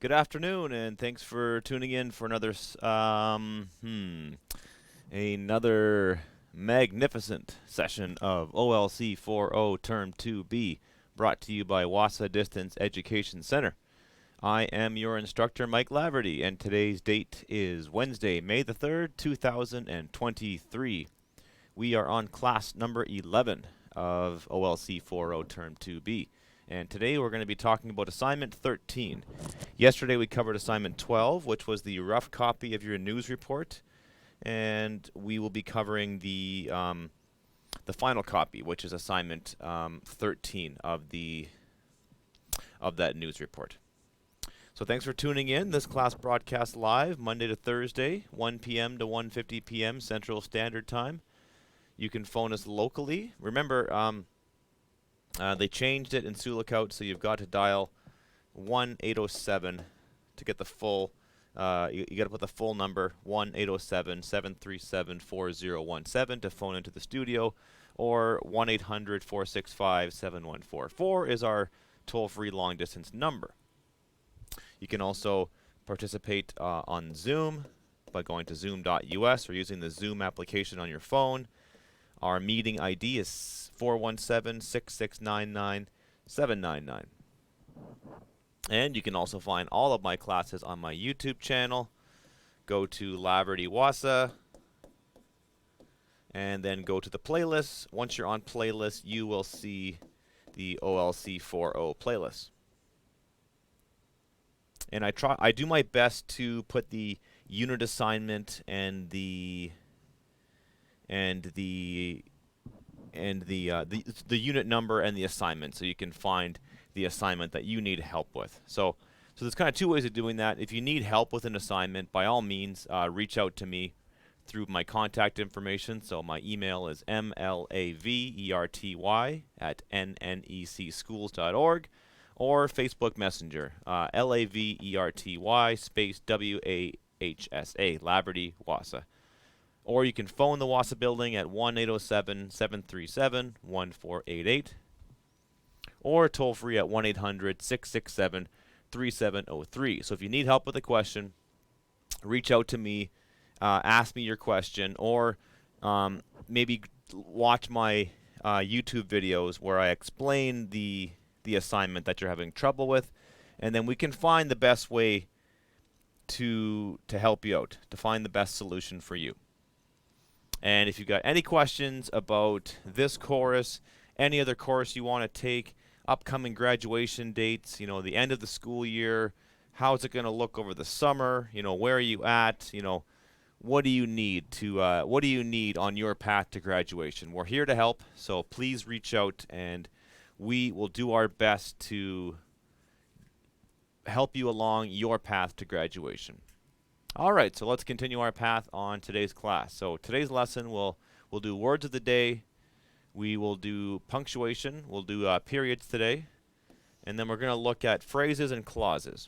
Good afternoon, and thanks for tuning in for another magnificent session of OLC4O Term 2B, brought to you by WASA Distance Education Center. I am your instructor, Mike Laverty, and today's date is Wednesday, May the 3rd, 2023. We are on class number 11 of OLC4O Term 2B. And today we're going to be talking about assignment 13. Yesterday we covered assignment 12, which was the rough copy of your news report, and we will be covering the final copy, which is assignment 13 of that news report. So thanks for tuning in. This class broadcasts live Monday to Thursday, 1 p.m. to 1:50 p.m. Central Standard Time. You can phone us locally. Remember, they changed it in Sulikout, so you've got to dial 1-807 to get the full. You got to put the full number 1-807-737-4017 to phone into the studio, or 1-800-465-7144 is our toll-free long-distance number. You can also participate on Zoom by going to zoom.us or using the Zoom application on your phone. Our meeting ID is 417-6699-799. And you can also find all of my classes on my YouTube channel. Go to Laverty WASA, and then go to the playlist. Once you're on playlist, you will see the OLC4O playlist. And I do my best to put the unit assignment and the unit number and the assignment, so you can find the assignment that you need help with. So there's kind of two ways of doing that. If you need help with an assignment, by all means, reach out to me through my contact information. So my email is mlaverty@nnecschools.org, or Facebook Messenger, LAVERTY space WAHSA, Laverty WASA. Or you can phone the WASA building at 1-807-737-1488, or toll free at 1-800-667-3703. So if you need help with a question, reach out to me, ask me your question, or maybe watch my YouTube videos where I explain the assignment that you're having trouble with, and then we can find the best way to help you out, to find the best solution for you. And if you've got any questions about this course, any other course you want to take, upcoming graduation dates, the end of the school year, how's it going to look over the summer, where are you at, what do you need on your path to graduation? We're here to help, so please reach out, and we will do our best to help you along your path to graduation. All right, so let's continue our path on today's class. So today's lesson, we'll do words of the day. We will do punctuation. We'll do periods today. And then we're going to look at phrases and clauses.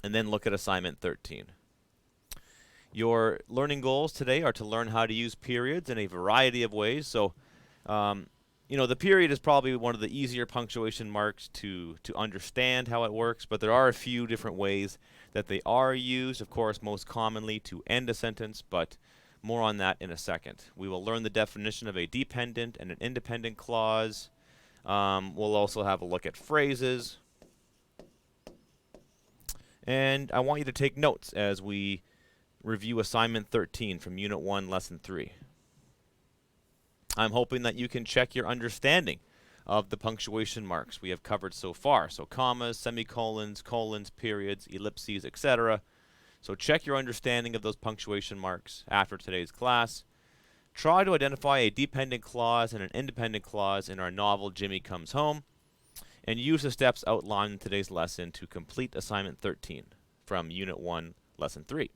And then look at assignment 13. Your learning goals today are to learn how to use periods in a variety of ways. So, the period is probably one of the easier punctuation marks to understand how it works, but there are a few different ways that they are used, of course, most commonly to end a sentence, but more on that in a second. We will learn the definition of a dependent and an independent clause. We'll also have a look at phrases. And I want you to take notes as we review assignment 13 from Unit 1, Lesson 3. I'm hoping that you can check your understanding of the punctuation marks we have covered so far. So commas, semicolons, colons, periods, ellipses, etc. So check your understanding of those punctuation marks after today's class. Try to identify a dependent clause and an independent clause in our novel Jimmy Comes Home, and use the steps outlined in today's lesson to complete assignment 13 from Unit 1, Lesson 3.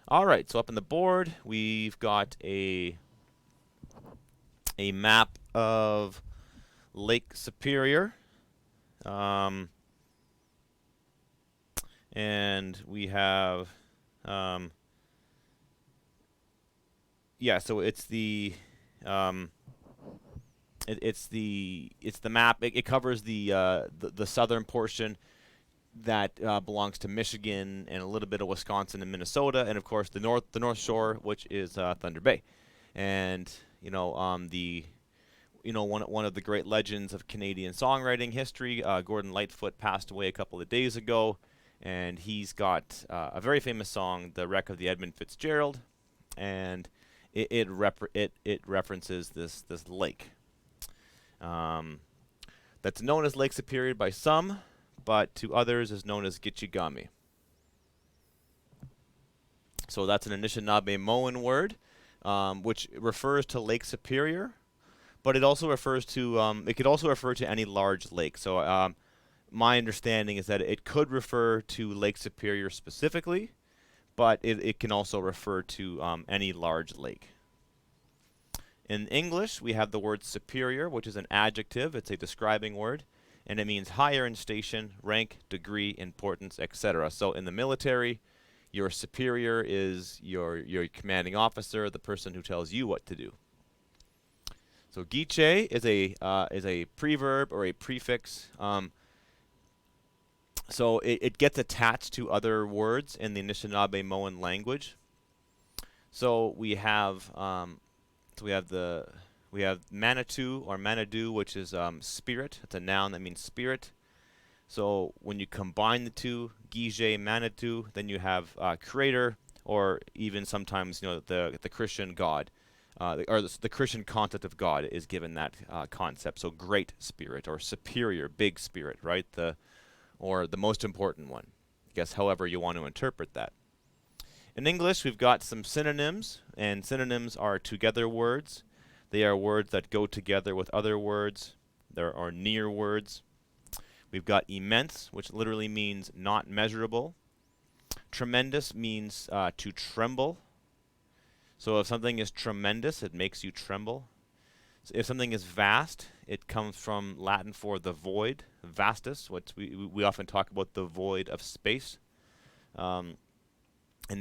All right, so up on the board, we've got a map of Lake Superior. And we have, so it's the it's the map. It covers the southern portion. that belongs to Michigan and a little bit of Wisconsin and Minnesota, and of course the North Shore, which is Thunder Bay. And one of the great legends of Canadian songwriting history, Gordon Lightfoot, passed away a couple of days ago, and he's got a very famous song, "The Wreck of the Edmund Fitzgerald," and it references this lake. That's known as Lake Superior by some, but to others is known as Gitchigami. So that's an Anishinaabe-Moan word, which refers to Lake Superior, but it also refers to it could also refer to any large lake. So my understanding is that it could refer to Lake Superior specifically, but it can also refer to any large lake. In English, we have the word superior, which is an adjective. It's a describing word, and it means higher in station, rank, degree, importance, etc. So in the military, your superior is your commanding officer, the person who tells you what to do. So giche is a preverb or a prefix. So it gets attached to other words in the Anishinaabe-Moan language. So we have Manitou or Manadoo, which is spirit. It's a noun that means spirit. So when you combine the two, Gije, Manitou, then you have creator, or even sometimes the Christian God, or the Christian concept of God is given that concept. So great spirit or superior, big spirit, right? Or the most important one. I guess however you want to interpret that. In English, we've got some synonyms, and synonyms are together words. They are words that go together with other words. There are near words. We've got immense, which literally means not measurable. Tremendous means to tremble. So if something is tremendous, it makes you tremble. So if something is vast, it comes from Latin for the void, vastus, which we often talk about the void of space. And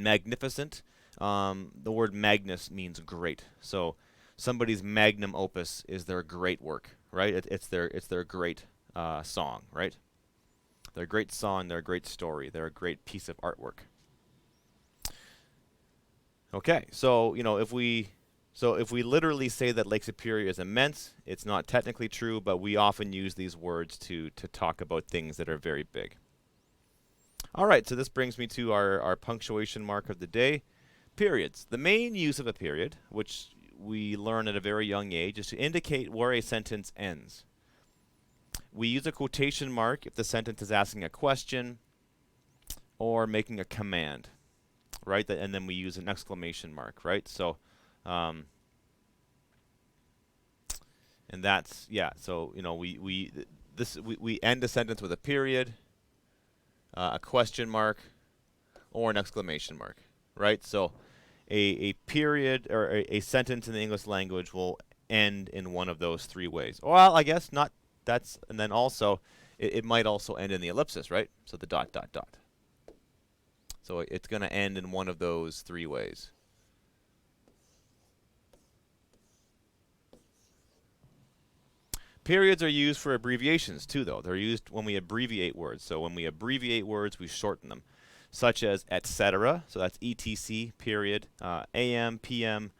magnificent, the word magnus means great. So somebody's magnum opus is their great work, right? It's their great song, right? Their great song, their great story, their great piece of artwork. Okay, so if we literally say that Lake Superior is immense, it's not technically true, but we often use these words to talk about things that are very big. All right, so this brings me to our punctuation mark of the day, periods. The main use of a period, which we learn at a very young age, is to indicate where a sentence ends. We use a quotation mark if the sentence is asking a question or making a command, right? And then we use an exclamation mark, right? So, and that's, yeah, so, we end a sentence with a period, a question mark, or an exclamation mark, right? So a period or a sentence in the English language will end in one of those three ways. Well, I guess not. And then also, it might also end in the ellipsis, right? So the ... So it's going to end in one of those three ways. Periods are used for abbreviations too, though. They're used when we abbreviate words. So when we abbreviate words, we shorten them, such as etc. So that's etc. Period. AM, PM,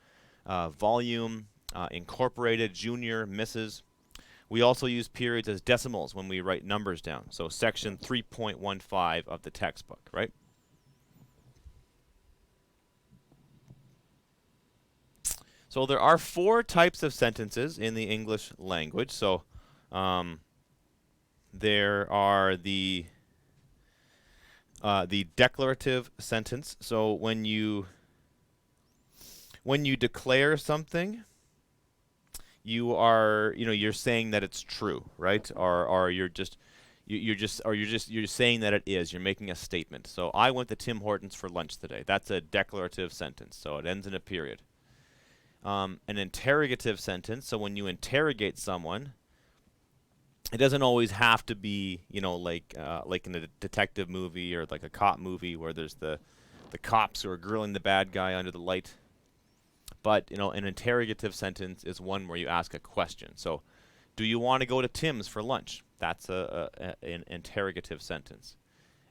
volume, incorporated, junior, Mrs. We also use periods as decimals when we write numbers down. So section 3.15 of the textbook, right? So there are 4 types of sentences in the English language. So there are the declarative sentence. So when you declare something, you're saying that it's true, right? Or you're saying that it is. You're making a statement. So I went to Tim Hortons for lunch today. That's a declarative sentence. So it ends in a period. An interrogative sentence. So when you interrogate someone, it doesn't always have to be, like in a detective movie or like a cop movie where there's the cops who are grilling the bad guy under the light. But, an interrogative sentence is one where you ask a question. So, do you want to go to Tim's for lunch? That's an interrogative sentence.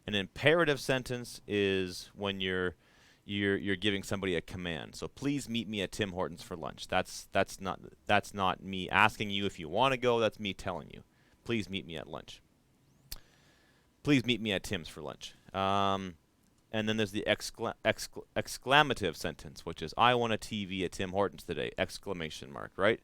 An imperative sentence is when you're giving somebody a command. So please meet me at Tim Hortons for lunch. That's not me asking you if you want to go. That's me telling you, please meet me at lunch. Please meet me at Tim's for lunch. And then there's the exclamative sentence, which is I want a TV at Tim Hortons today! Exclamation mark, right?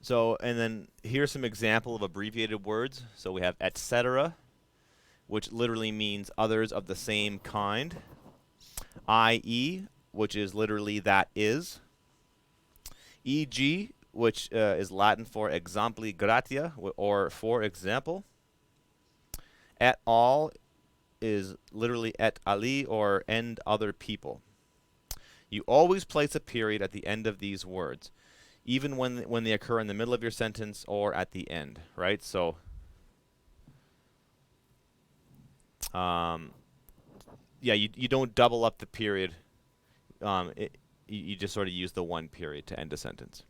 So, and then here's some example of abbreviated words. So we have etc., which literally means others of the same kind. I.e., which is literally that is. E.g., which is Latin for exempli gratia, or for example. Et al. Is literally et ali, or and other people. You always place a period at the end of these words, even when they occur in the middle of your sentence or at the end, right? So, yeah, you don't double up the period. You just sort of use the one period to end a sentence.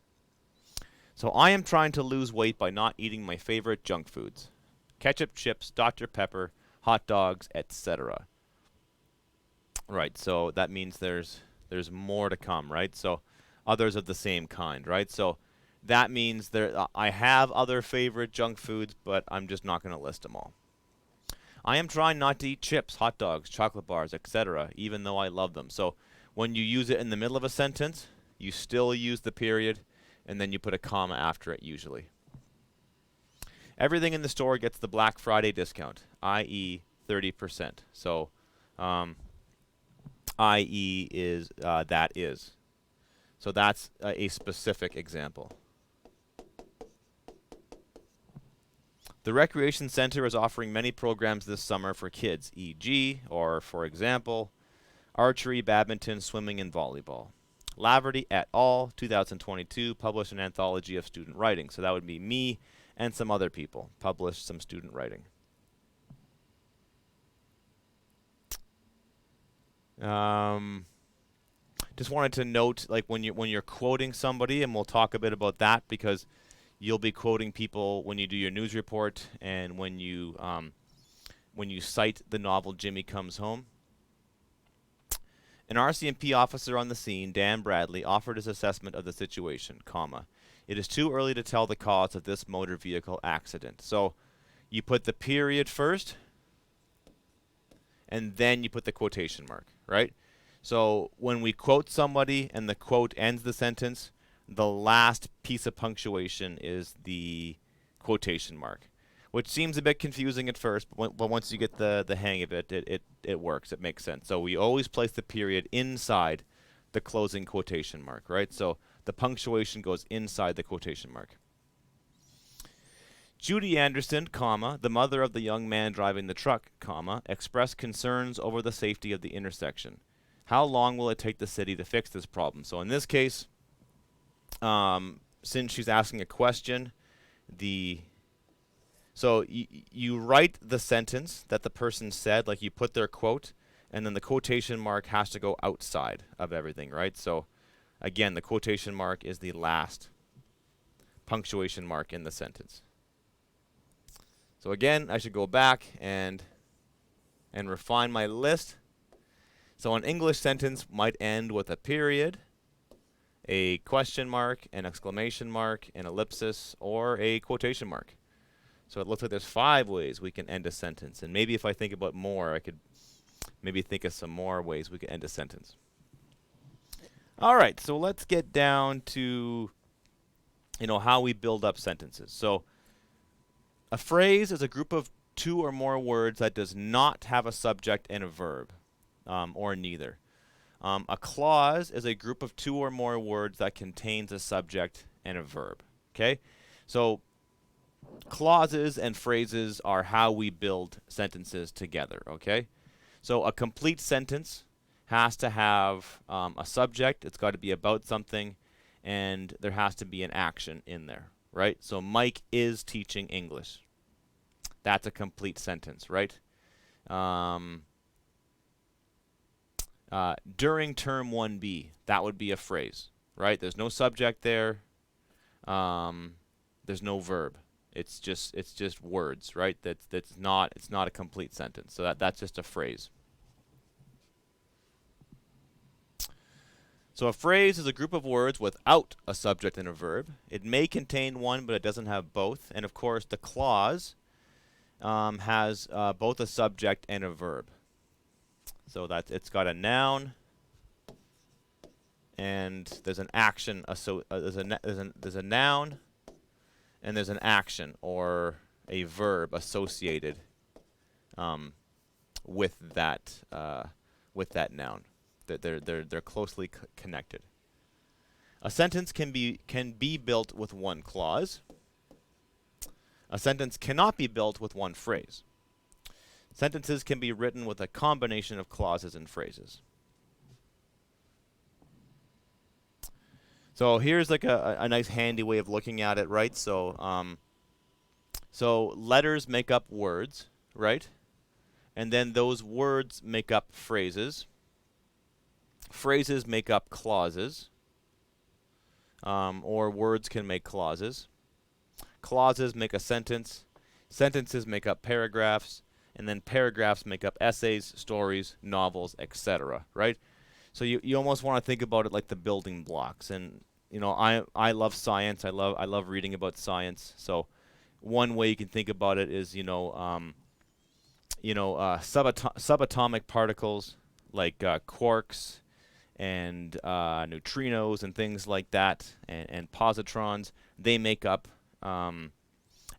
So I am trying to lose weight by not eating my favorite junk foods: ketchup, chips, Dr. Pepper, hot dogs, etc. Right, so that means there's more to come, right? So others of the same kind, right? So that means I have other favorite junk foods, but I'm just not going to list them all. I am trying not to eat chips, hot dogs, chocolate bars, etc., even though I love them. So when you use it in the middle of a sentence, you still use the period, and then you put a comma after it usually. Everything in the store gets the Black Friday discount, i.e. 30%. So i.e. is that is. So that's a specific example. The Recreation Center is offering many programs this summer for kids, e.g., or for example, archery, badminton, swimming, and volleyball. Laverty et al. 2022 published an anthology of student writing. So that would be me and some other people published some student writing. Just wanted to note, like when you're quoting somebody, and we'll talk a bit about that because you'll be quoting people when you do your news report and when you cite the novel Jimmy Comes Home. An RCMP officer on the scene, Dan Bradley, offered his assessment of the situation, comma. It is too early to tell the cause of this motor vehicle accident. So you put the period first, and then you put the quotation mark, right? So when we quote somebody and the quote ends the sentence, the last piece of punctuation is the quotation mark, which seems a bit confusing at first, but once you get the hang of it, it works. It makes sense. So we always place the period inside the closing quotation mark, right? So the punctuation goes inside the quotation mark. Judy Anderson, comma, the mother of the young man driving the truck, comma, expressed concerns over the safety of the intersection. How long will it take the city to fix this problem? So in this case, since she's asking a question, so you write the sentence that the person said, like you put their quote, and then the quotation mark has to go outside of everything, right? So again, the quotation mark is the last punctuation mark in the sentence. So again, I should go back and refine my list. So an English sentence might end with a period, a question mark, an exclamation mark, an ellipsis, or a quotation mark. So it looks like there's 5 ways we can end a sentence. And maybe if I think about more, I could maybe think of some more ways we could end a sentence. All right, so let's get down to, how we build up sentences. So a phrase is a group of 2 or more words that does not have a subject and a verb, or neither. A clause is a group of 2 or more words that contains a subject and a verb. Okay? So clauses and phrases are how we build sentences together. Okay? So a complete sentence has to have a subject. It's got to be about something, and there has to be an action in there. Right? So Mike is teaching English. That's a complete sentence, right? During term 1B, that would be a phrase, right? There's no subject there. There's no verb. It's just words, right? It's not a complete sentence. So that's just a phrase. So a phrase is a group of words without a subject and a verb. It may contain one, but it doesn't have both. And of course, the clause has both a subject and a verb. So that it's got a noun, and there's an action. There's a noun, and there's an action or a verb associated with that noun. They're closely connected. A sentence can be built with one clause. A sentence cannot be built with one phrase. Sentences can be written with a combination of clauses and phrases. So here's like a nice handy way of looking at it, right? So so letters make up words, right? And then those words make up phrases. Phrases make up clauses, or words can make clauses. Clauses make a sentence. Sentences make up paragraphs, and then paragraphs make up essays, stories, novels, etc. Right? So you almost want to think about it like the building blocks. And you know, I love science. I love reading about science. So one way you can think about it is subatomic particles like quarks and neutrinos and things like that, and positrons. They make up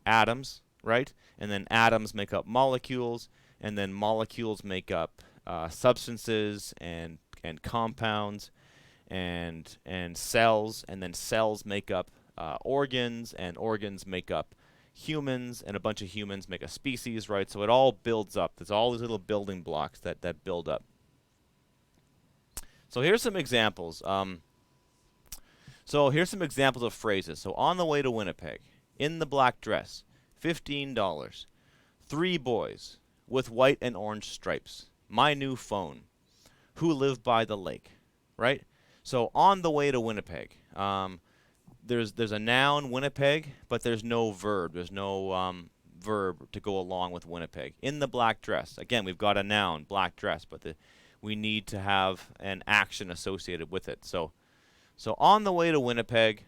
atoms, right? And then atoms make up molecules, and then molecules make up substances and compounds and cells, and then cells make up organs, and organs make up humans, and a bunch of humans make a species, right? So it all builds up. There's all these little building blocks that build up. So here's some examples. So here's some examples of phrases. So on the way to Winnipeg, in the black dress, $15. 3 boys with white and orange stripes. My new phone. Who live by the lake, right? So on the way to Winnipeg, there's a noun, Winnipeg, but there's no verb. There's no verb to go along with Winnipeg. In the black dress, again, we've got a noun, black dress, but we need to have an action associated with it. So on the way to Winnipeg,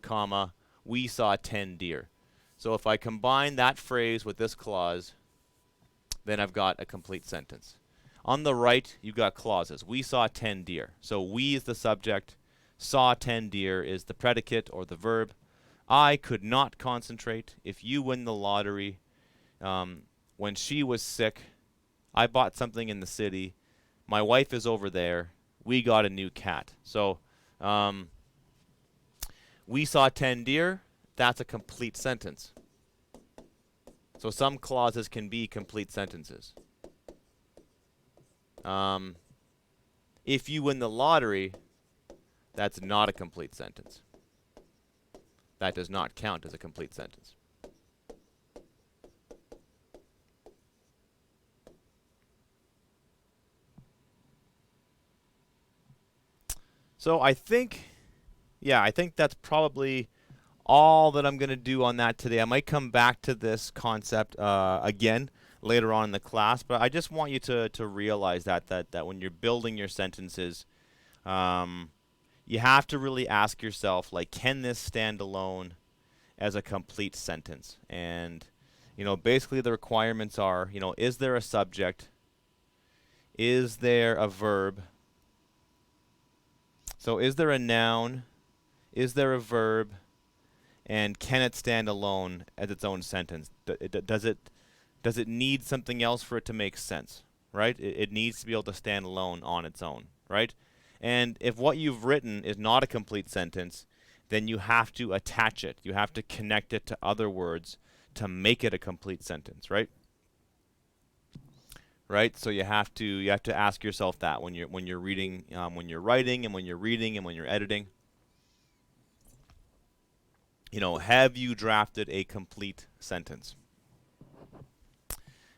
comma, we saw 10 deer. So if I combine that phrase with this clause, then I've got a complete sentence. On the right, you've got clauses. We saw 10 deer. So we is the subject. Saw 10 deer is the predicate or the verb. I could not concentrate. If you win the lottery, when she was sick, I bought something in the city. My wife is over there. We got a new cat. So we saw 10 deer. That's a complete sentence. So some clauses can be complete sentences. If you win the lottery, that's not a complete sentence. That does not count as a complete sentence. So I think that's probably all that I'm going to do on that today. I might come back to this concept again later on in the class, but I just want you to realize that when you're building your sentences, you have to really ask yourself, like, can this stand alone as a complete sentence? And, basically the requirements are, is there a subject? Is there a verb? So is there a noun? Is there a verb? And can it stand alone as its own sentence? Does it need something else for it to make sense, right? It needs to be able to stand alone on its own, right? And if what you've written is not a complete sentence, then you have to attach it. You have to connect it to other words to make it a complete sentence, right? Right? So you have to ask yourself that when you're reading, when you're writing, and when you're reading, and when you're editing. Have you drafted a complete sentence?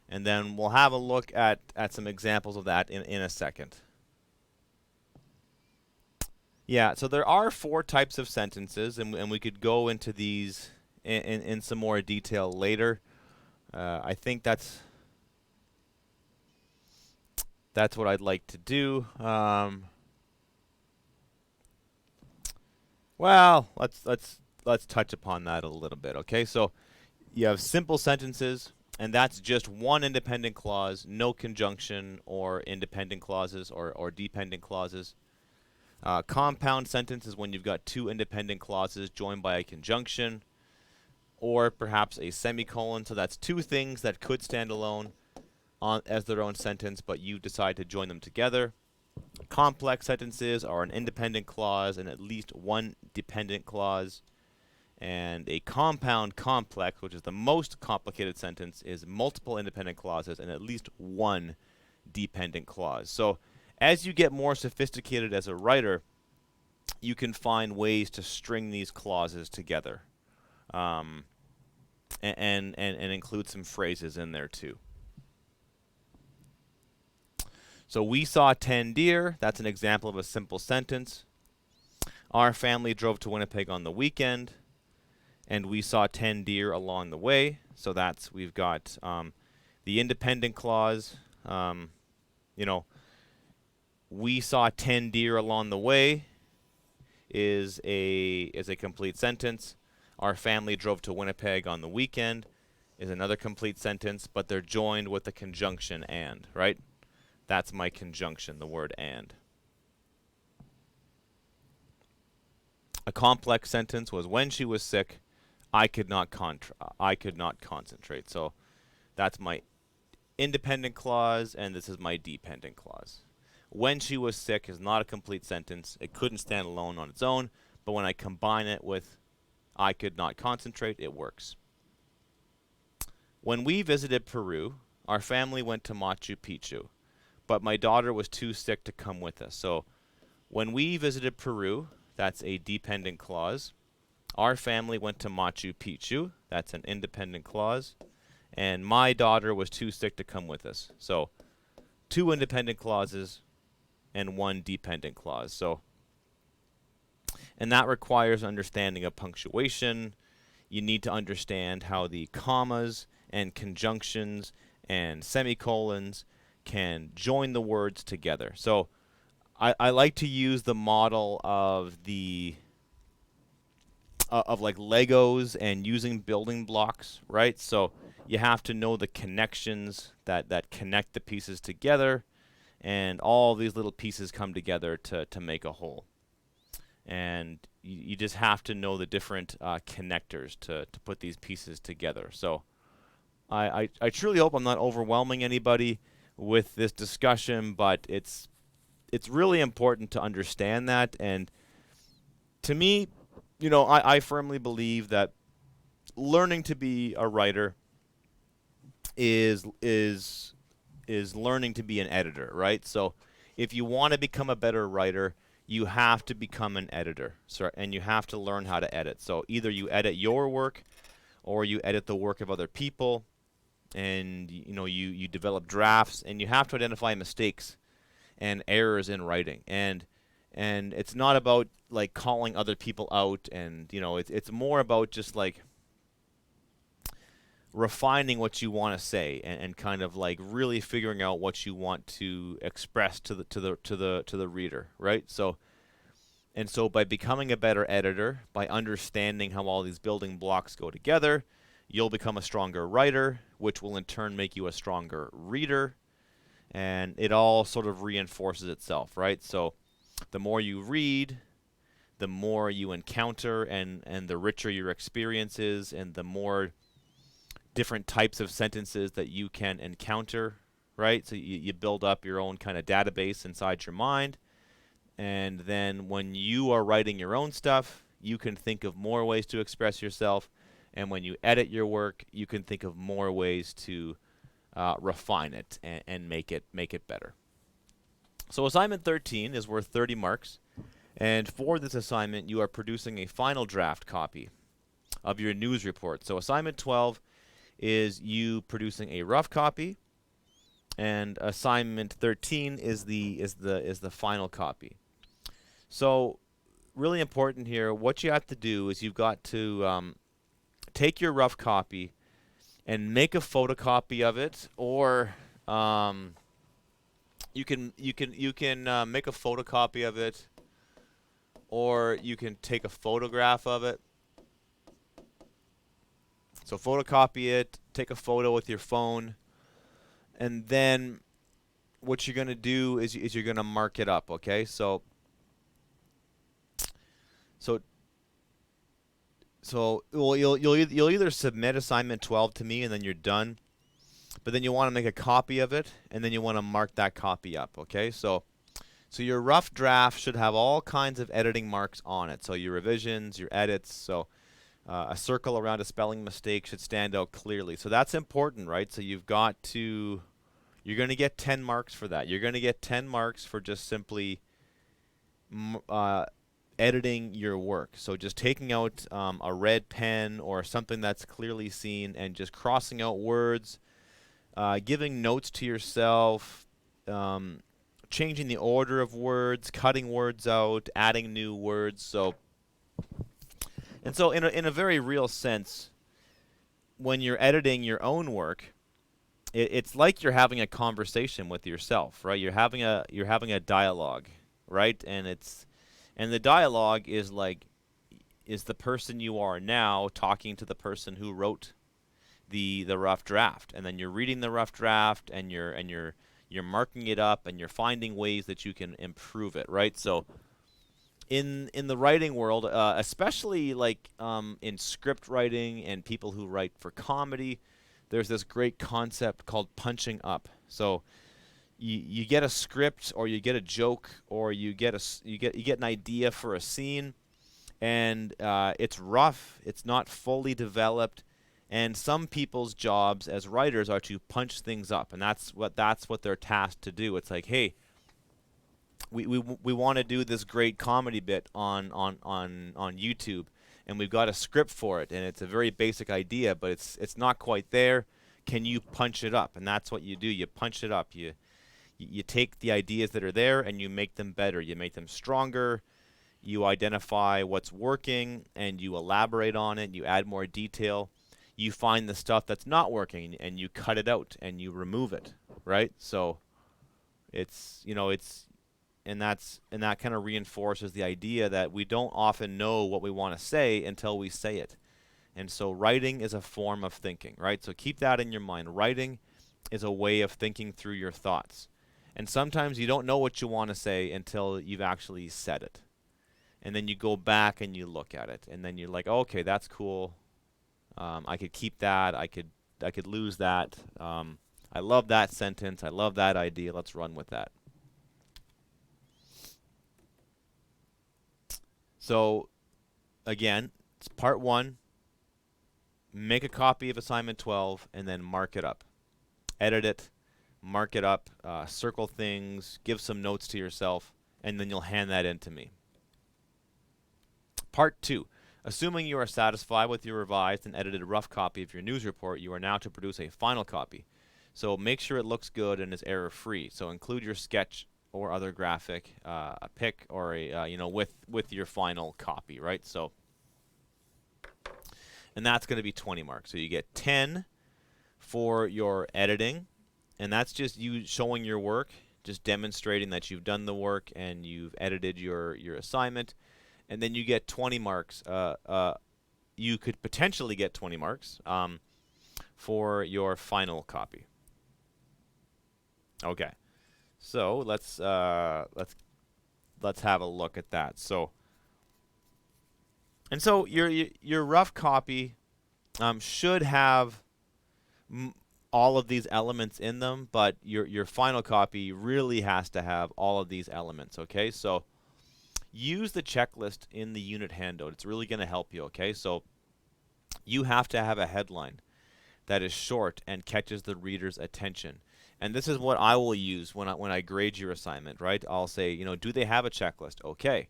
And then we'll have a look at some examples of that in a second. Yeah, so there are 4 types of sentences, and we could go into these in some more detail later. I think that's what I'd like to do. Well, let's touch upon that a little bit. Okay, so you have simple sentences, and that's just one independent clause, no conjunction or independent clauses or dependent clauses. Compound sentence is when you've got 2 independent clauses joined by a conjunction or perhaps a semicolon. So that's 2 things that could stand alone as their own sentence, but you decide to join them together. Complex sentences are an independent clause and at least one dependent clause. And a compound complex, which is the most complicated sentence, is multiple independent clauses and at least one dependent clause. So as you get more sophisticated as a writer, you can find ways to string these clauses together, and include some phrases in there too. So we saw 10 deer. That's an example of a simple sentence. Our family drove to Winnipeg on the weekend, and we saw 10 deer along the way. So we've got the independent clause. We saw 10 deer along the way is a complete sentence. Our family drove to Winnipeg on the weekend is another complete sentence, but they're joined with the conjunction and, right? That's my conjunction, the word and. A complex sentence was when she was sick, I could not concentrate. So that's my independent clause, and this is my dependent clause. When she was sick is not a complete sentence. It couldn't stand alone on its own, but when I combine it with I could not concentrate, it works. When we visited Peru, our family went to Machu Picchu, but my daughter was too sick to come with us. So when we visited Peru, that's a dependent clause. Our family went to Machu Picchu. That's an independent clause. And my daughter was too sick to come with us. So 2 independent clauses and 1 dependent clause. And that requires understanding of punctuation. You need to understand how the commas and conjunctions and semicolons can join the words together. So I like to use the model of like Legos and using building blocks, right? So you have to know the connections that connect the pieces together, and all these little pieces come together to make a whole. And you just have to know the different connectors to put these pieces together. So I truly hope I'm not overwhelming anybody with this discussion, but it's really important to understand that. And to me, I firmly believe that learning to be a writer is learning to be an editor, right? So if you want to become a better writer, you have to become an editor, and you have to learn how to edit. So either you edit your work or you edit the work of other people, and you develop drafts, and you have to identify mistakes and errors in writing. And it's not about like calling other people out, and it's more about just like refining what you want to say, and kind of like really figuring out what you want to express to the reader, right? So by becoming a better editor, by understanding how all these building blocks go together, you'll become a stronger writer, which will in turn make you a stronger reader, and it all sort of reinforces itself, right? So the more you read, the more you encounter, and the richer your experience is, and the more different types of sentences that you can encounter, right? So you build up your own kind of database inside your mind, and then when you are writing your own stuff, you can think of more ways to express yourself, and when you edit your work, you can think of more ways to refine it and make it better. So assignment 13 is worth 30 marks, and for this assignment, you are producing a final draft copy of your news report. So assignment 12 is you producing a rough copy, and assignment 13 is the final copy. So really important here, what you have to do is you've got to take your rough copy and make a photocopy of it, or you can make a photocopy of it, or you can take a photograph of it. So photocopy it, take a photo with your phone, and then what you're going to do is you're going to mark it up, okay? So well, you'll either submit assignment 12 to me and then you're done, but then you want to make a copy of it and then you want to mark that copy up, okay? So your rough draft should have all kinds of editing marks on it. So your revisions, your edits, so a circle around a spelling mistake should stand out clearly. So that's important, right? So you're going to get 10 marks for that. You're going to get 10 marks for just simply editing your work. So just taking out a red pen or something that's clearly seen and just crossing out words, giving notes to yourself, changing the order of words, cutting words out, adding new words. So in a very real sense, when you're editing your own work, it's like you're having a conversation with yourself, right? You're having a dialogue, right? And the dialogue is the person you are now talking to the person who wrote the rough draft, and then you're reading the rough draft and you're marking it up and you're finding ways that you can improve it, right? So in the writing world, especially in script writing and people who write for comedy, there's this great concept called punching up. So you get a script, or you get a joke, or you get an idea for a scene, and it's rough, it's not fully developed, and some people's jobs as writers are to punch things up, and that's what they're tasked to do. It's like, hey, we want to do this great comedy bit on YouTube, and we've got a script for it, and it's a very basic idea, but it's not quite there. Can you punch it up? And that's what you do. You punch it up. You take the ideas that are there and you make them better. You make them stronger. You identify what's working and you elaborate on it. You add more detail. You find the stuff that's not working and you cut it out and you remove it, right? So and that kind of reinforces the idea that we don't often know what we want to say until we say it. And so writing is a form of thinking, right? So keep that in your mind. Writing is a way of thinking through your thoughts. And sometimes you don't know what you want to say until you've actually said it. And then you go back and you look at it. And then you're like, oh, okay, that's cool. I could keep that. I could lose that. I love that sentence. I love that idea. Let's run with that. So, again, it's part 1. Make a copy of assignment 12 and then mark it up. Edit it, mark it up, circle things, give some notes to yourself, and then you'll hand that in to me. Part 2. Assuming you are satisfied with your revised and edited rough copy of your news report, you are now to produce a final copy. So make sure it looks good and is error-free. So include your sketch or other graphic, a pic, or with your final copy, right? So, and that's going to be 20 marks. So you get 10 for your editing, and that's just you showing your work, just demonstrating that you've done the work and you've edited your assignment, and then you get 20 marks. You could potentially get 20 marks for your final copy. Okay, so let's have a look at that. So your rough copy should have all of these elements in them, but your final copy really has to have all of these elements, okay? So use the checklist in the unit handout. It's really going to help you, okay? So you have to have a headline that is short and catches the reader's attention. And this is what I will use when I grade your assignment, right? I'll say, do they have a checklist? Okay.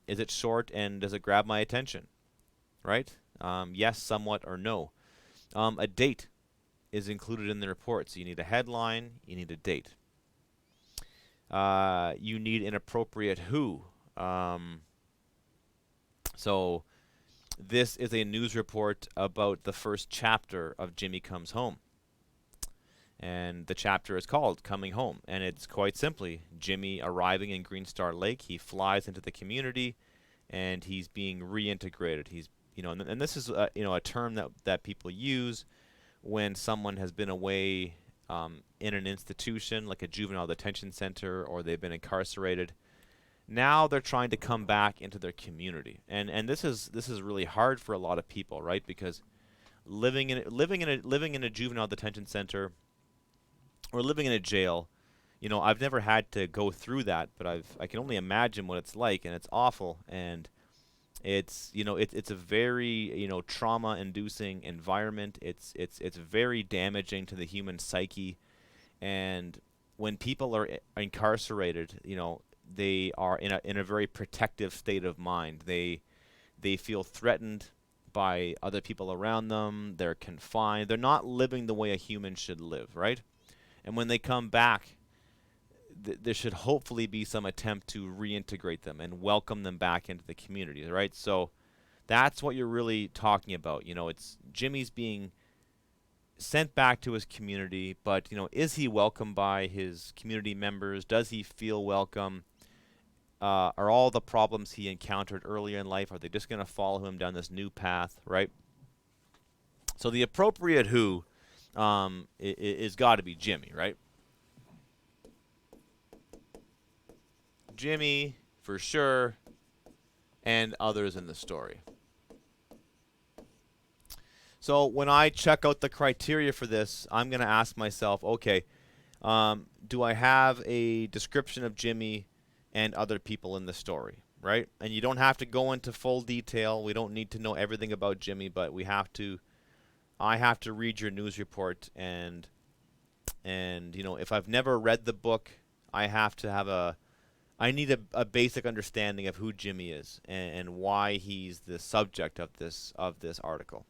Is it short and does it grab my attention? Right? Yes, somewhat, or no. A date is included in the report. So you need a headline, you need a date. You need an appropriate who. So this is a news report about the first chapter of Jimmy Comes Home. And the chapter is called Coming Home. And it's quite simply Jimmy arriving in Green Star Lake. He flies into the community and he's being reintegrated. He's, and this is a term that people use when someone has been away in an institution like a juvenile detention center, or they've been incarcerated. Now they're trying to come back into their community, and this is really hard for a lot of people, right? Because living in a juvenile detention center or living in a jail, I've never had to go through that, but I can only imagine what it's like, and it's awful, and it's it's a very trauma-inducing environment. It's very damaging to the human psyche, and when people are incarcerated, they are in a very protective state of mind. They feel threatened by other people around them. They're confined. They're not living the way a human should live, right? And when they come back, there should hopefully be some attempt to reintegrate them and welcome them back into the community, right? So that's what you're really talking about. It's Jimmy's being sent back to his community, but is he welcomed by his community members? Does he feel welcome? Are all the problems he encountered earlier in life, are they just going to follow him down this new path, right? So the appropriate who is got to be Jimmy, right? Jimmy, for sure, and others in the story. So when I check out the criteria for this, I'm going to ask myself, okay, do I have a description of Jimmy and other people in the story, right? And you don't have to go into full detail. We don't need to know everything about Jimmy, but I have to read your news report, and if I've never read the book, I need a basic understanding of who Jimmy is and why he's the subject of this article.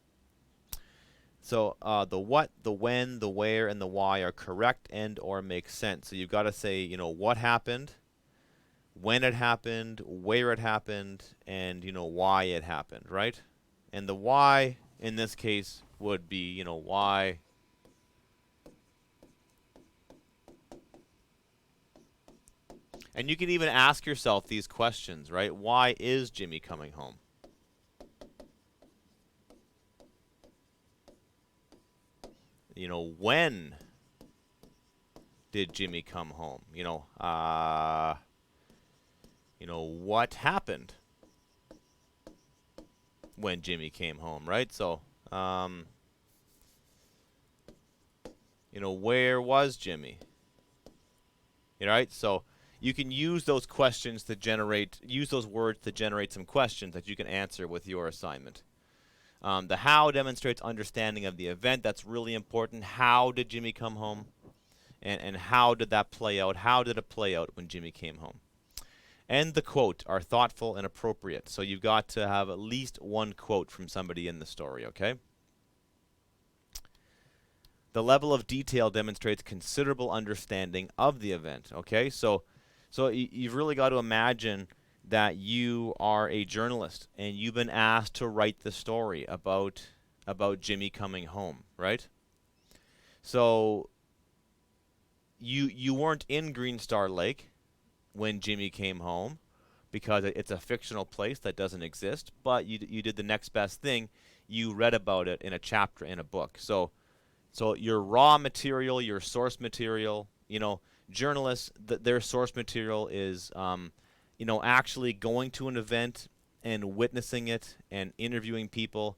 So the what, the when, the where, and the why are correct and or make sense. So you've got to say, what happened, when it happened, where it happened, and why it happened, right? And the why in this case would be, why. And you can even ask yourself these questions, right? Why is Jimmy coming home? When did Jimmy come home? What happened when Jimmy came home, right? So, where was Jimmy? Right? So you can use those questions to use those words to generate some questions that you can answer with your assignment. The how demonstrates understanding of the event. That's really important. How did Jimmy come home? And how did that play out? How did it play out when Jimmy came home? And the quote are thoughtful and appropriate. So you've got to have at least one quote from somebody in the story, okay? The level of detail demonstrates considerable understanding of the event, okay? So you've really got to imagine that you are a journalist and you've been asked to write the story about Jimmy coming home, right? So you weren't in Green Star Lake when Jimmy came home because it's a fictional place that doesn't exist, but you did the next best thing. You read about it in a chapter in a book. So your raw material, your source material, journalists, their source material is actually going to an event and witnessing it and interviewing people.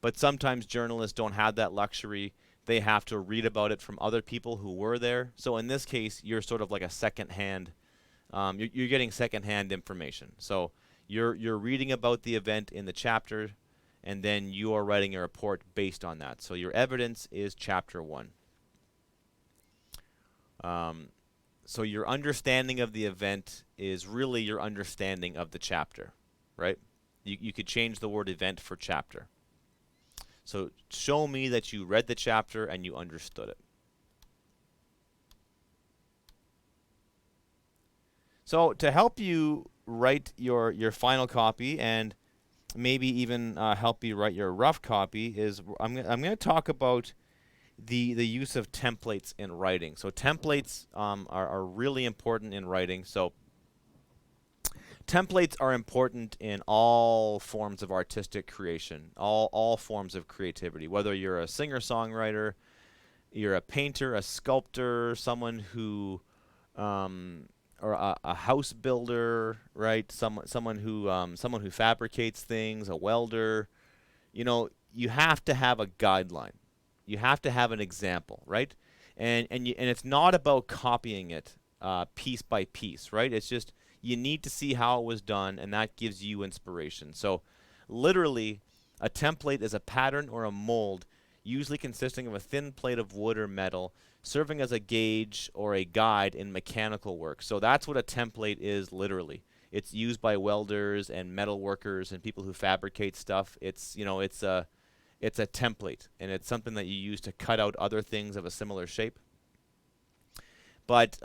But sometimes journalists don't have that luxury. They have to read about it from other people who were there. So in this case, you're sort of like a secondhand. You're getting secondhand information. So you're reading about the event in the chapter, and then you are writing a report based on that. So your evidence is chapter 1. So your understanding of the event is really your understanding of the chapter, right? You could change the word event for chapter. So show me that you read the chapter and you understood it. So to help you write your final copy and maybe even help you write your rough copy is I'm going to talk about the use of templates in writing. So templates are really important in writing. So templates are important in all forms of artistic creation, all forms of creativity, whether you're a singer-songwriter, you're a painter, a sculptor, someone who or a house builder, right? Someone who fabricates things, a welder. You know, you have to have a guideline. You have to have an example, right? And it's not about copying it piece by piece, right? It's just you need to see how it was done, and that gives you inspiration. So, literally, a template is a pattern or a mold, usually consisting of a thin plate of wood or metal, serving as a gauge or a guide in mechanical work. So that's what a template is literally. It's used by welders and metal workers and people who fabricate stuff. It's, you know, it's a template, and it's something that you use to cut out other things of a similar shape. But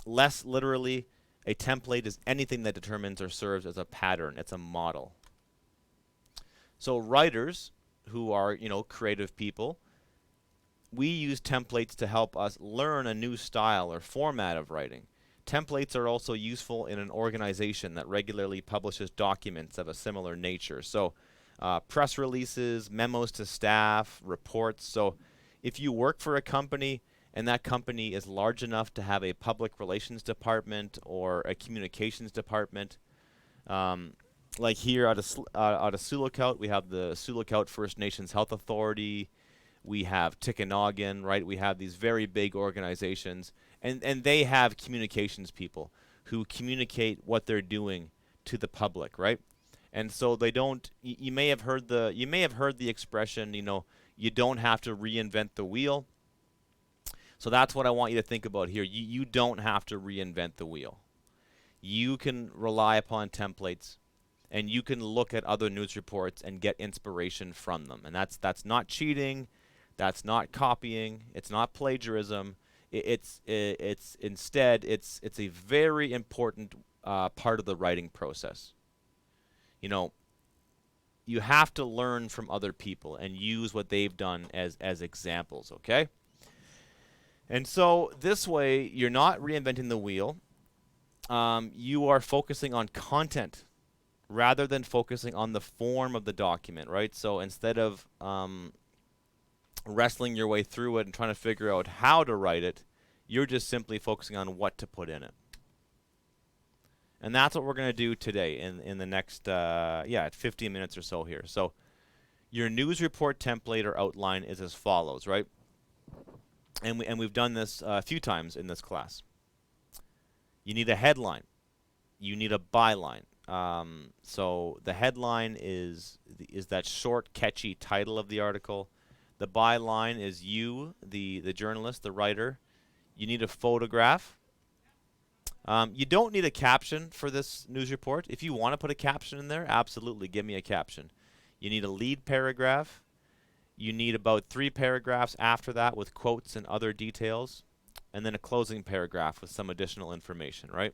less literally, a template is anything that determines or serves as a pattern. It's a model. So writers, who are, you know, creative people, we use templates to help us learn a new style or format of writing. Templates are also useful in an organization that regularly publishes documents of a similar nature. So press releases, memos to staff, reports. So if you work for a company and that company is large enough to have a public relations department or a communications department, like here out of Sulakaut, we have the Sulakaut First Nations Health Authority. We have Tikanagan, right? We have these very big organizations, and they have communications people who communicate what they're doing to the public, right? And so they don't. You may have heard the expression, you know, you don't have to reinvent the wheel. So that's what I want you to think about here. You don't have to reinvent the wheel. You can rely upon templates, and you can look at other news reports and get inspiration from them. And that's not cheating. That's not copying. It's not plagiarism. It's instead it's a very important part of the writing process. You know, you have to learn from other people and use what they've done as examples. Okay. And so this way, you're not reinventing the wheel. You are focusing on content rather than focusing on the form of the document, right? So instead of wrestling your way through it and trying to figure out how to write it, you're just simply focusing on what to put in it. And that's what we're going to do today in the next, 15 minutes or so here. So your news report template or outline is as follows, right? And we've done this a few times in this class. You need a headline. You need a byline. So the headline is that short, catchy title of the article. The byline is you, the journalist, the writer. You need a photograph. You don't need a caption for this news report. If you want to put a caption in there, absolutely, give me a caption. You need a lead paragraph. You need about 3 paragraphs after that with quotes and other details, and then a closing paragraph with some additional information, right?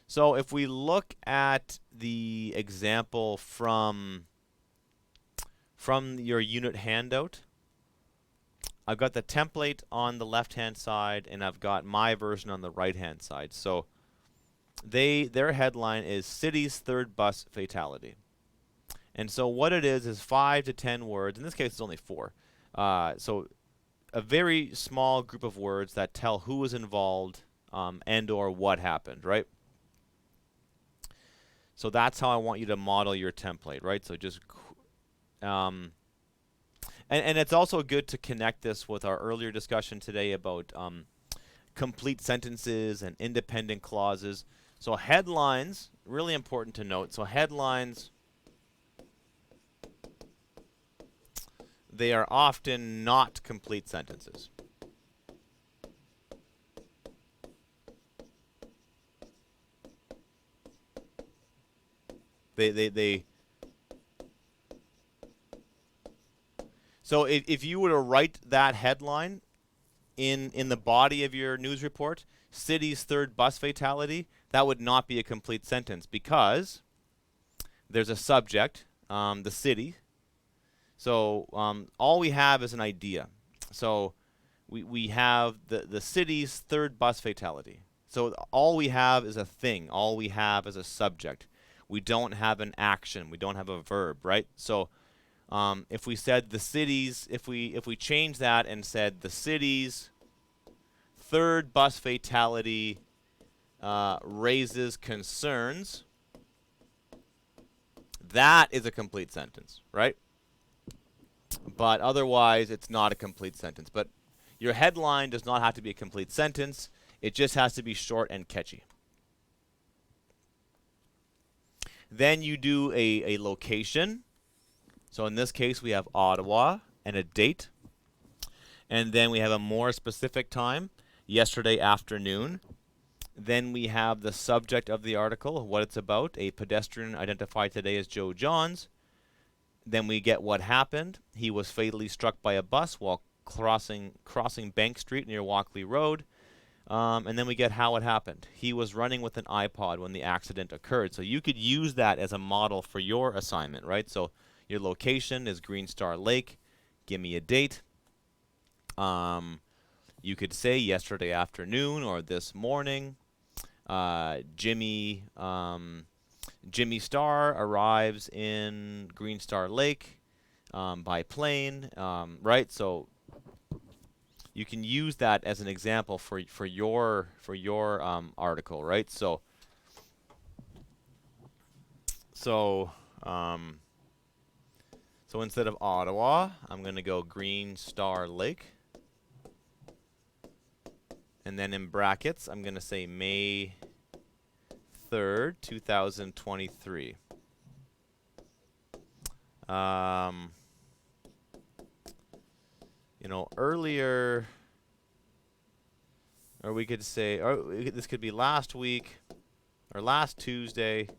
So if we look at the example from your unit handout, I've got the template on the left-hand side, and I've got my version on the right-hand side. So their headline is City's Third Bus Fatality. And so what it is 5 to 10 words. In this case, it's only 4. So a very small group of words that tell who was involved and or what happened, right? So that's how I want you to model your template, right? So just and it's also good to connect this with our earlier discussion today about complete sentences and independent clauses. So headlines, really important to note. So headlines, they are often not complete sentences. They So if you were to write that headline in the body of your news report, City's Third Bus Fatality, that would not be a complete sentence because there's a subject, the city. So all we have is an idea. So we have the city's third bus fatality. So all we have is a thing. All we have is a subject. We don't have an action. We don't have a verb, right? So if we said the city's, if we change that and said the city's third bus fatality raises concerns, that is a complete sentence, right? But otherwise, it's not a complete sentence. But your headline does not have to be a complete sentence. It just has to be short and catchy. Then you do a location. So in this case, we have Ottawa and a date. And then we have a more specific time, yesterday afternoon. Then we have the subject of the article, what it's about, a pedestrian identified today as Joe Johns. Then we get what happened. He was fatally struck by a bus while crossing Bank Street near Walkley Road. And then we get how it happened. He was running with an iPod when the accident occurred. So you could use that as a model for your assignment, right? So your location is Green Star Lake. Give me a date. You could say yesterday afternoon or this morning. Jimmy Star arrives in Green Star Lake by plane, right? So you can use that as an example for your article, right? So instead of Ottawa, I'm going to go Green Star Lake. And then in brackets, I'm going to say May 3rd, 2023. Earlier, or we could say, this could be last week or last Tuesday.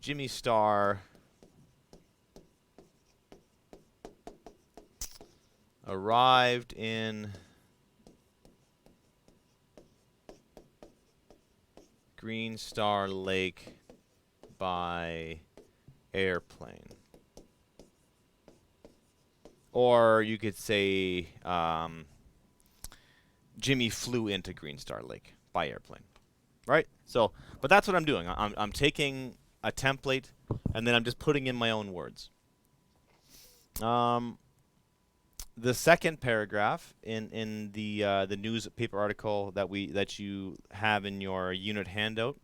Jimmy Star arrived in Green Star Lake by airplane. Or you could say Jimmy flew into Green Star Lake by airplane, right? So, but that's what I'm doing. I'm taking a template and then I'm just putting in my own words. The second paragraph in the newspaper article that you have in your unit handout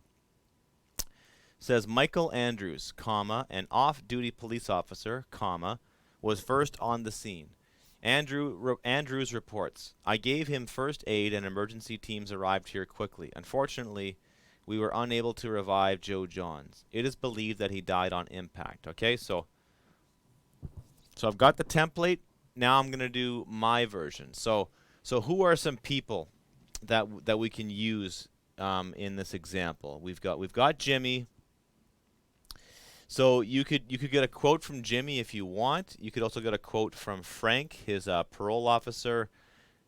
says Michael Andrews, an off-duty police officer, was first on the scene. Andrews reports, I gave him first aid and emergency teams arrived here quickly. Unfortunately, we were unable to revive Joe Johns. It is believed that he died on impact. Okay, so I've got the template. Now I'm going to do my version. So who are some people that we can use in this example? We've got Jimmy. So you could get a quote from Jimmy if you want. You could also get a quote from Frank, his parole officer.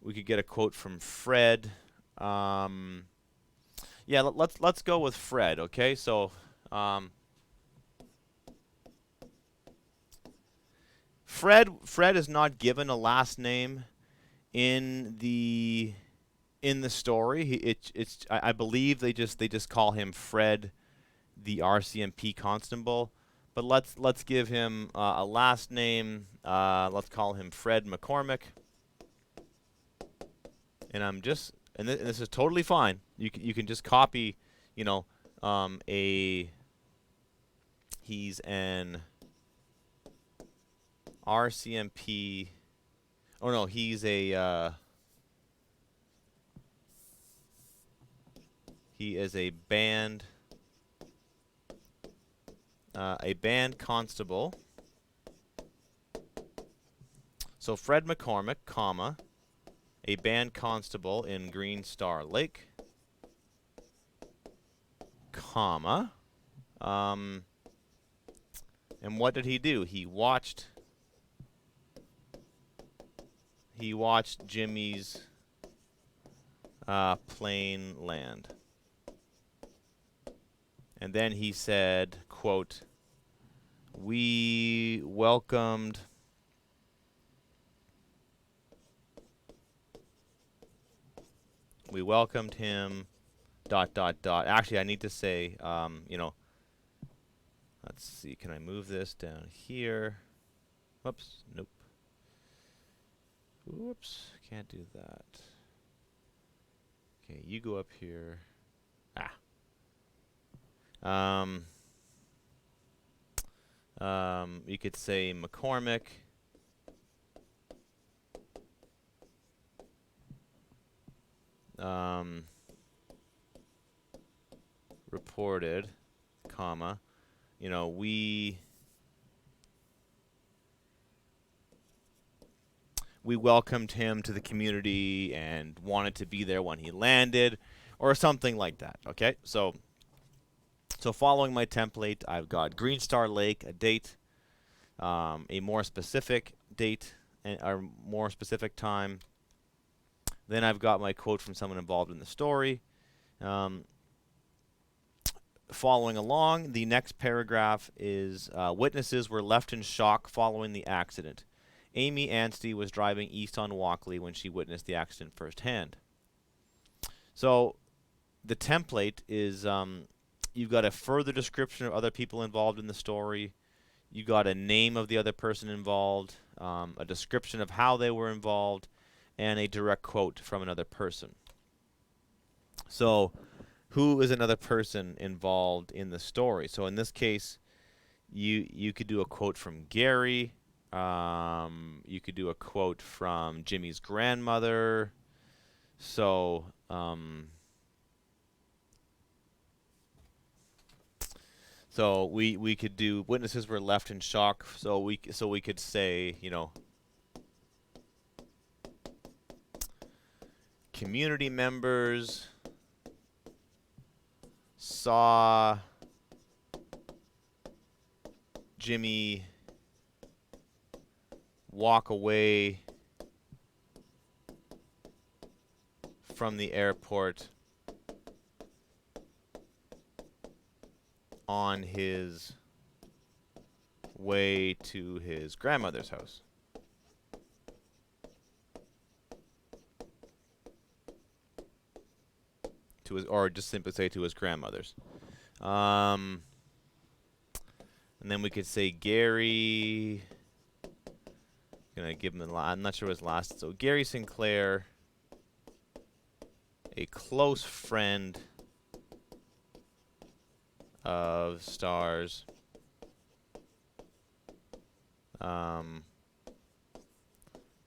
We could get a quote from Fred. Yeah, let's go with Fred. Okay, so Fred is not given a last name in the story. I believe they just call him Fred, the RCMP constable. But let's give him a last name. Let's call him Fred McCormick. And this is totally fine. You can just copy, he's an RCMP. Oh no, he's a he is a band constable. So Fred McCormick, a band constable in Green Star Lake, and what did he do? He watched he watched Jimmy's plane land. And then he said, quote, we welcomed him, ... Actually, I need to say, you know, let's see, can I move this down here? Whoops, nope. Whoops, can't do that. Okay, you go up here. You could say McCormick reported, comma, you know, we welcomed him to the community and wanted to be there when he landed, or something like that. Okay, so following my template, I've got Green Star Lake, a date, a more specific date, or more specific time. Then I've got my quote from someone involved in the story. Following along, the next paragraph is witnesses were left in shock following the accident. Amy Anstey was driving east on Walkley when she witnessed the accident firsthand. So the template is you've got a further description of other people involved in the story. You got a name of the other person involved, a description of how they were involved, and a direct quote from another person. So who is another person involved in the story? So in this case, you could do a quote from Gary. You could do a quote from Jimmy's grandmother. So we could do witnesses were left in shock. So we could say, you know, community members saw Jimmy walk away from the airport on his way to his grandmother's house. Or just simply say to his grandmother's. And then we could say Gary. Gonna give him I'm not sure his last. So Gary Sinclair, a close friend of Star's,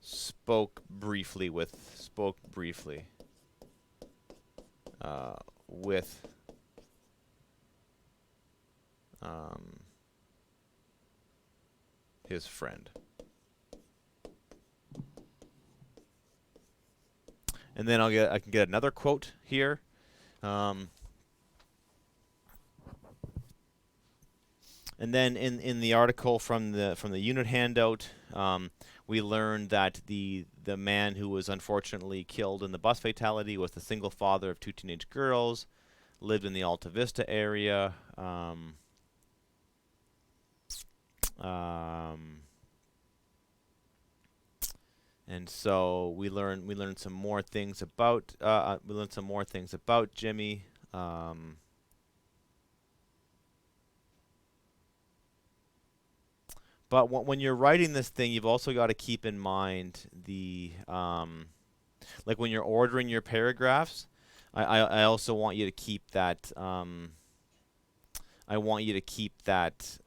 spoke briefly with his friend. And then I can get another quote here. And then in the article from the unit handout, we learned that the man who was unfortunately killed in the bus fatality was the single father of 2 teenage girls, lived in the Alta Vista area. And so we learned some more things about Jimmy. But when you're writing this thing, you've also got to keep in mind the like when you're ordering your paragraphs. I also want you to keep that. I want you to keep that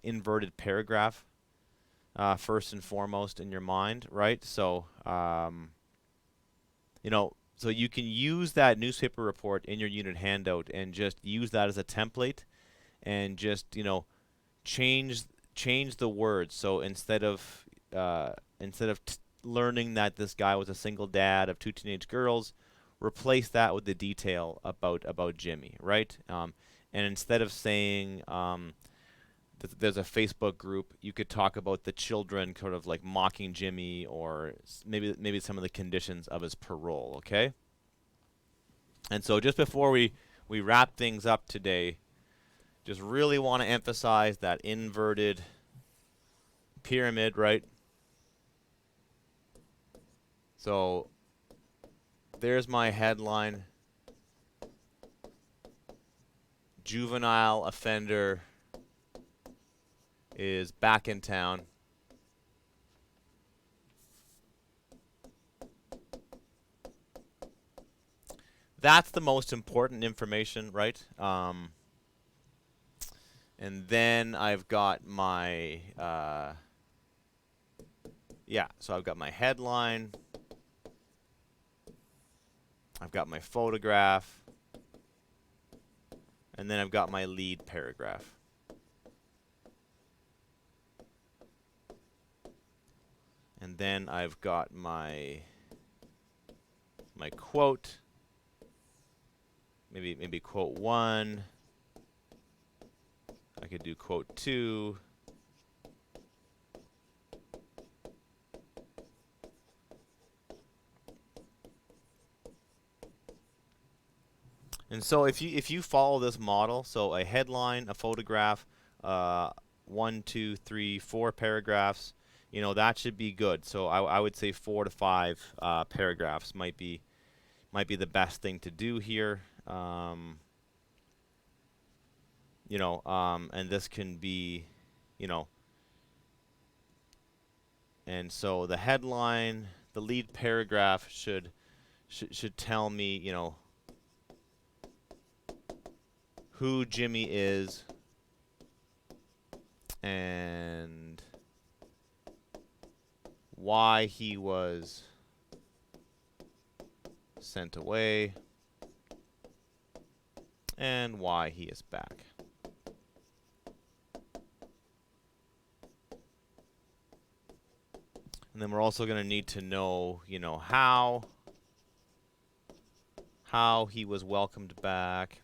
inverted paragraph first and foremost in your mind, right? So, you know, so you can use that newspaper report in your unit handout and just use that as a template, and just, you know, change the words. So instead of learning that this guy was a single dad of 2 teenage girls, replace that with the detail about Jimmy, right? And instead of saying there's a Facebook group. You could talk about the children sort of like mocking Jimmy, or maybe some of the conditions of his parole. Okay. And so just before we wrap things up today, just really want to emphasize that inverted pyramid, right? So there's my headline. Juvenile offender is back in town. That's the most important information, right? And then I've got my, so I've got my headline. I've got my photograph. And then I've got my lead paragraph. And then I've got my quote. Maybe quote 1. I could do quote 2. And so if you follow this model, so a headline, a photograph, 1, 2, 3, 4 paragraphs, you know, that should be good. So I would say 4 to 5 paragraphs might be the best thing to do here. And this can be, and so the headline, the lead paragraph should tell me, who Jimmy is and why he was sent away and why he is back. And then we're also going to need to know, how he was welcomed back.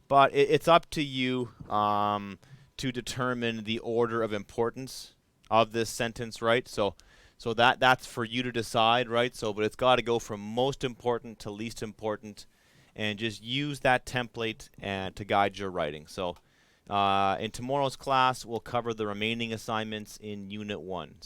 But it's up to you to determine the order of importance of this sentence, right? So that's for you to decide, right? But it's got to go from most important to least important, and just use that template to guide your writing. So in tomorrow's class, we'll cover the remaining assignments in Unit 1.